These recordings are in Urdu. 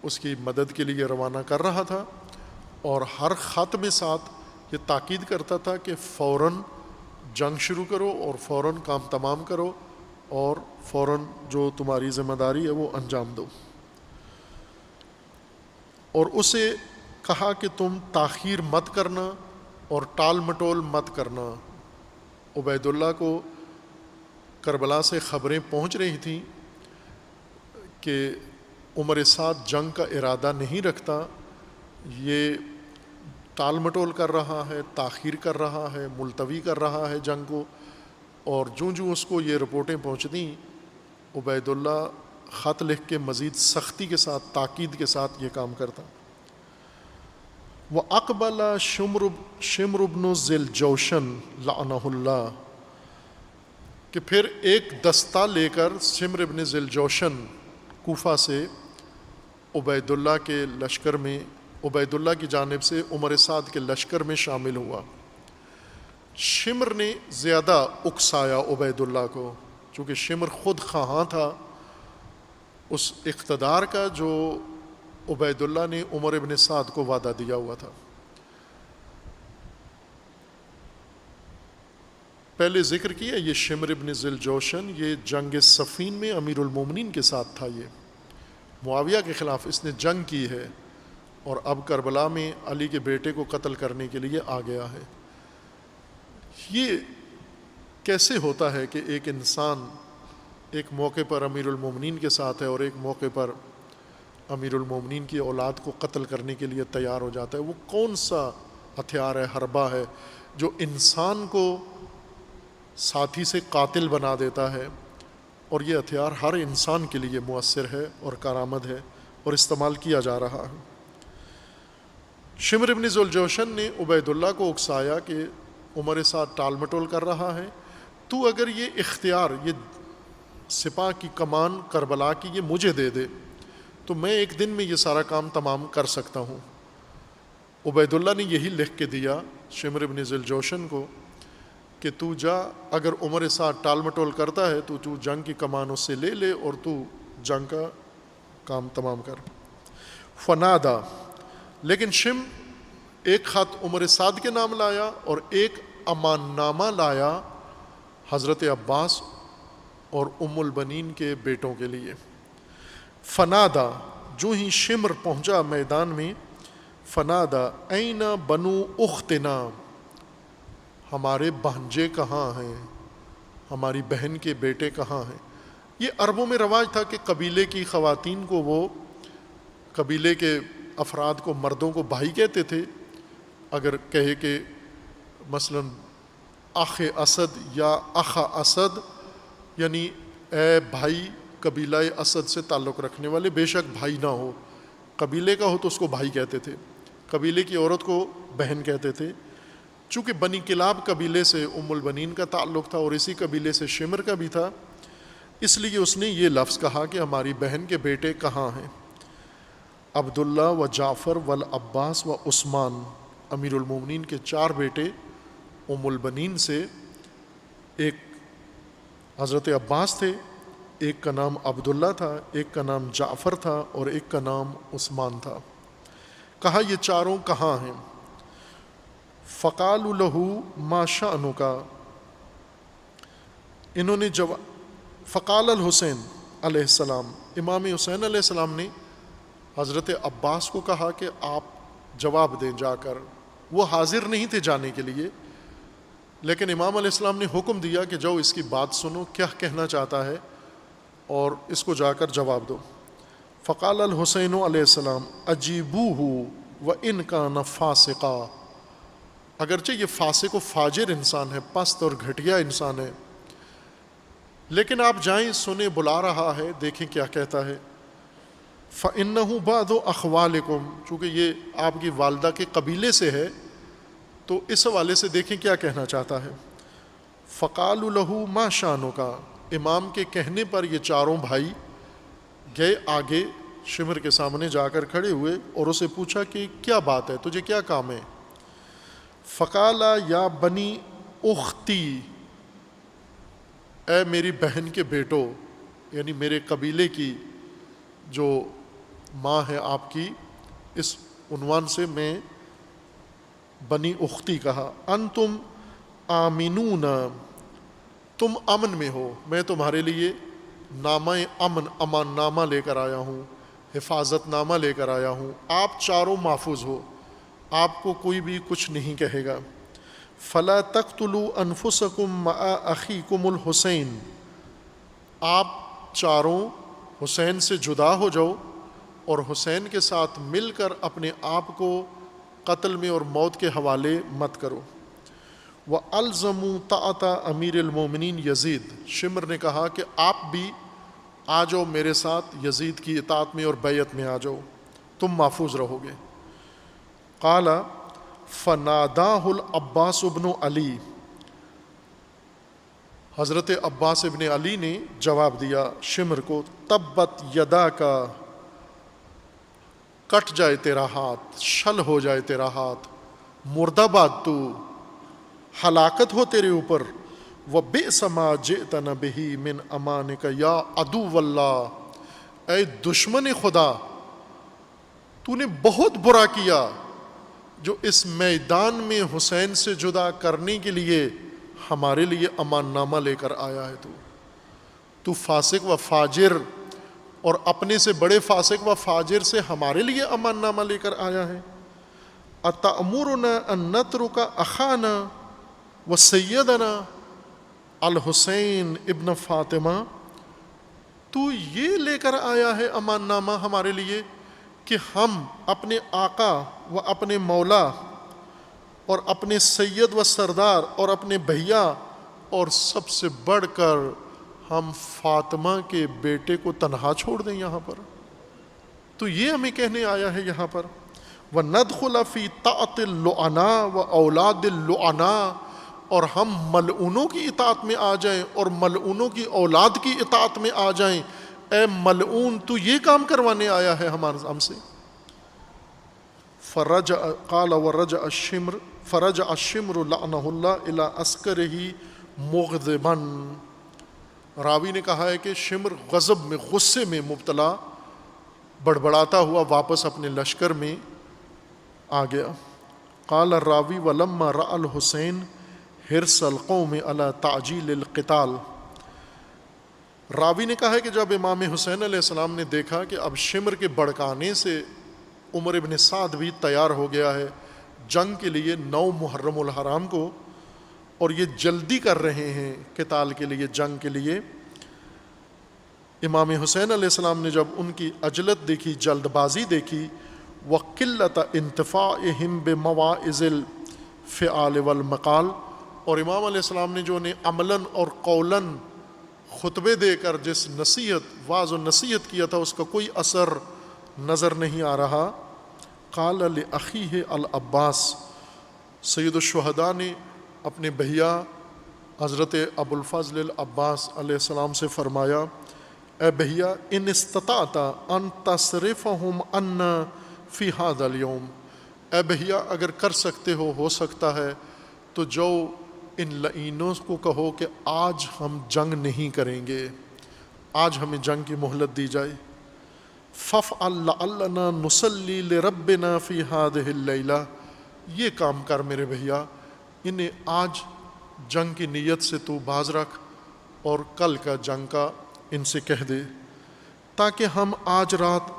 اس کی مدد کے لیے روانہ کر رہا تھا، اور ہر خط میں ساتھ یہ تاکید کرتا تھا کہ فوراً جنگ شروع کرو اور فوراً کام تمام کرو اور فوراً جو تمہاری ذمہ داری ہے وہ انجام دو۔ اور اسے کہا کہ تم تاخیر مت کرنا اور ٹال مٹول مت کرنا۔ عبید اللہ کو کربلا سے خبریں پہنچ رہی تھیں کہ عمر سعد جنگ کا ارادہ نہیں رکھتا، یہ ٹال مٹول کر رہا ہے، تاخیر کر رہا ہے، ملتوی کر رہا ہے جنگ کو۔ اور جوں اس کو یہ رپورٹیں پہنچتیں، عبید اللہ خط لکھ کے مزید سختی کے ساتھ، تاکید کے ساتھ یہ کام کرتا۔ وَأَقْبَلَ شِمْرُ بْنُ ذِي الْجَوْشَنِ لَعْنَهُ اللَّهُ، کہ پھر ایک دستہ لے کر شمر بن ذی الجوشن کوفہ سے عبید اللہ کے لشکر میں، عبید اللہ کی جانب سے عمر سعد کے لشکر میں شامل ہوا۔ شمر نے زیادہ اکسایا عبید اللہ کو، چونکہ شمر خود خواہاں تھا اس اقتدار کا جو عبید اللہ نے عمر ابن سعد کو وعدہ دیا ہوا تھا۔ پہلے ذکر کیا یہ شمر ابن ذی الجوشن، یہ جنگ صفین میں امیر المومنین کے ساتھ تھا، یہ معاویہ کے خلاف اس نے جنگ کی ہے، اور اب کربلا میں علی کے بیٹے کو قتل کرنے کے لیے آ گیا ہے۔ یہ کیسے ہوتا ہے کہ ایک انسان ایک موقع پر امیر المومنین کے ساتھ ہے اور ایک موقع پر امیر المومنین کی اولاد کو قتل کرنے کے لیے تیار ہو جاتا ہے؟ وہ کون سا ہتھیار ہے، حربہ ہے، جو انسان کو ساتھی سے قاتل بنا دیتا ہے؟ اور یہ ہتھیار ہر انسان کے لیے مؤثر ہے اور کارآمد ہے اور استعمال کیا جا رہا ہے۔ شمر بن ذی الجوشن نے عبید اللہ کو اکسایا کہ عمر سعد ٹال مٹول کر رہا ہے، تو اگر یہ اختیار، یہ سپاہ کی کمان کربلا کی یہ مجھے دے دے تو میں ایک دن میں یہ سارا کام تمام کر سکتا ہوں۔ عبید اللہ نے یہی لکھ کے دیا شمر بن ذی الجوشن کو کہ تو جا، اگر عمر سعد ٹال مٹول کرتا ہے تو جنگ کی کمان اس سے لے لے اور تو جنگ کا کام تمام کر۔ فنادا، لیکن شم ایک خط عمر سعد کے نام لایا اور ایک امان نامہ لایا حضرت عباس اور ام البنین کے بیٹوں کے لیے۔ فنادا، جو ہی شمر پہنچا میدان میں، فنادا این بنو اختنا، ہمارے بھانجے کہاں ہیں، ہماری بہن کے بیٹے کہاں ہیں؟ یہ عربوں میں رواج تھا کہ قبیلے کی خواتین کو، وہ قبیلے کے افراد کو، مردوں کو بھائی کہتے تھے۔ اگر کہے کہ مثلا اخ اسد یا اخ اسد، یعنی اے بھائی قبیلہ اسد سے تعلق رکھنے والے، بے شک بھائی نہ ہو، قبیلے کا ہو تو اس کو بھائی کہتے تھے، قبیلے کی عورت کو بہن کہتے تھے۔ چونکہ بنی کلاب قبیلے سے ام البنین کا تعلق تھا اور اسی قبیلے سے شمر کا بھی تھا، اس لیے اس نے یہ لفظ کہا کہ ہماری بہن کے بیٹے کہاں ہیں؟ عبداللہ و جعفر والعباس و عثمان، امیر المومنین کے 4 بیٹے ام البنین سے، ایک حضرت عباس تھے، ایک کا نام عبداللہ تھا، ایک کا نام جعفر تھا اور ایک کا نام عثمان تھا۔ کہا یہ چاروں کہاں ہیں؟ فقالوا له ما شأنک، انہوں نے فقال الحسین علیہ السلام، امام حسین علیہ السلام نے حضرت عباس کو کہا کہ آپ جواب دیں جا کر۔ وہ حاضر نہیں تھے جانے کے لیے، لیکن امام علیہ السلام نے حکم دیا کہ جاؤ اس کی بات سنو، کیا کہنا چاہتا ہے، اور اس کو جا کر جواب دو۔ فقال الحسین علیہ السلام اجیبوہ وان کان فاسقا، اگرچہ یہ فاسق و فاجر انسان ہے، پست اور گھٹیا انسان ہے، لیکن آپ جائیں، سنیں، بلا رہا ہے، دیکھیں کیا کہتا ہے۔ فإنہ بعض اخوالکم، چونکہ یہ آپ کی والدہ کے قبیلے سے ہے تو اس حوالے سے دیکھیں کیا کہنا چاہتا ہے۔ فقالوا له ما شانک، امام کے کہنے پر یہ چاروں بھائی گئے آگے، شمر کے سامنے جا کر کھڑے ہوئے اور اسے پوچھا کہ کیا بات ہے، تجھے کیا کام ہے؟ فقال یا بنی اختی، اے میری بہن کے بیٹو، یعنی میرے قبیلے کی جو ماں ہے آپ کی، اس عنوان سے میں بنی اختی کہا۔ انتم آمنون، تم امن میں ہو، میں تمہارے لیے نامہ امن، امان نامہ لے کر آیا ہوں، حفاظت نامہ لے کر آیا ہوں، آپ چاروں محفوظ ہو، آپ کو کوئی بھی کچھ نہیں کہے گا۔ فلا تقتلوا انفسکم مع اخیکم الحسین، آپ چاروں حسین سے جدا ہو جاؤ اور حسین کے ساتھ مل کر اپنے آپ کو قتل میں اور موت کے حوالے مت کرو۔ وَأَلْزَمُوا طَاعَةَ امیر المومنین یزید، شمر نے کہا کہ آپ بھی آ جاؤ میرے ساتھ یزید کی اطاعت میں اور بیعت میں آ جاؤ، تم محفوظ رہو گے۔ قال فناداہ العباس ابن علی، حضرت عباس ابن علی نے جواب دیا شمر کو، تبت یدا کا، کٹ جائے تیرا ہاتھ، شل ہو جائے تیرا ہاتھ، مردہ باد تو، ہلاکت ہو تیرے اوپر، وَبِئْسَ مَا جِئْتَنَا بِهِ مِنْ أَمَانِكَ یا عدو اللہ، اے دشمن خدا تو نے بہت برا کیا جو اس میدان میں حسین سے جدا کرنے کے لیے ہمارے لیے امان نامہ لے کر آیا ہے۔ تو فاسق و فاجر، اور اپنے سے بڑے فاسق و فاجر سے ہمارے لیے امان نامہ لے کر آیا ہے۔ اتأمرنا ان نترک اخانا و سیدنا الحسین ابن فاطمہ، تو یہ لے کر آیا ہے امان نامہ ہمارے لیے کہ ہم اپنے آقا و اپنے مولا اور اپنے سید و سردار اور اپنے بھیا اور سب سے بڑھ کر ہم فاطمہ کے بیٹے کو تنہا چھوڑ دیں یہاں پر؟ تو یہ ہمیں کہنے آیا ہے یہاں پر۔ وَنَدْخُلَ فِي طَاعَةِ اللُّعَنَاءِ وَأَوْلَادِ اللُّعَنَاءِ، اور ہم ملعونوں کی اطاعت میں آ جائیں اور ملعونوں کی اولاد کی اطاعت میں آ جائیں۔ اے ملعون تو یہ کام کروانے آیا ہے ہم سے۔ قال ورجع الشمر فرجع الشمر لعنہ اللہ الی عسکرہ مغضبا، راوی نے کہا ہے کہ شمر غضب میں، غصے میں مبتلا، بڑبڑاتا ہوا واپس اپنے لشکر میں آ گیا۔ قال الراوی ولما رأى الحسین حرص القوم علی تعجیل القتال، راوی نے کہا ہے کہ جب امام حسین علیہ السلام نے دیکھا کہ اب شمر کے بڑکانے سے عمر ابن سعد بھی تیار ہو گیا ہے جنگ کے لیے 9 محرم الحرام کو، اور یہ جلدی کر رہے ہیں قتال کے لیے، جنگ کے لیے، امام حسین علیہ السلام نے جب ان کی عجلت دیکھی، جلد بازی دیکھی، وقلت انتفاعہم بمواعظ الفعال والمقال، اور امام علیہ السلام نے جو انہیں عملاً اور قولاً خطبے دے کر جس نصیحت، واعظ و نصیحت کیا تھا، اس کا کوئی اثر نظر نہیں آ رہا۔ قال لأخیہ العباس، سید الشہداء نے اپنے بھیا حضرت ابو الفضل العباس علیہ السلام سے فرمایا، اے بھیا، ان استطعت ان تصرفہم عنا فی ھذا اليوم، اے بھیا اگر کر سکتے ہو سکتا ہے تو جو ان لعینوں کو کہو کہ آج ہم جنگ نہیں کریں گے، آج ہمیں جنگ کی مہلت دی جائے۔ فَافْعَلْ لَعَلَّنَا نُصَلِّي لِرَبِّنَا فِي هَذِهِ اللَّيْلَةِ، یہ کام کر میرے بھیا، انہیں آج جنگ کی نیت سے تو باز رکھ اور کل کا جنگ کا ان سے کہہ دے، تاکہ ہم آج رات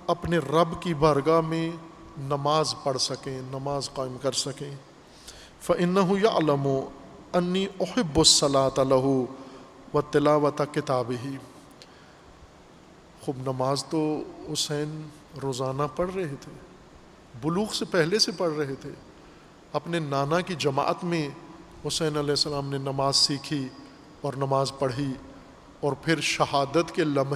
اپنے رب کی بارگاہ میں نماز پڑھ سکیں، نماز قائم کر سکیں۔ فَإِنَّهُ يَعْلَمُ أَنِّي أُحِبُّ الصَّلَاةَ لَهُ وَتِلَاوَةَ كِتَابِهِ، خوب نماز تو حسین روزانہ پڑھ رہے تھے، بلوغ سے پہلے سے پڑھ رہے تھے، اپنے نانا کی جماعت میں حسین علیہ السلام نے نماز سیکھی اور نماز پڑھی، اور پھر شہادت کے لمحے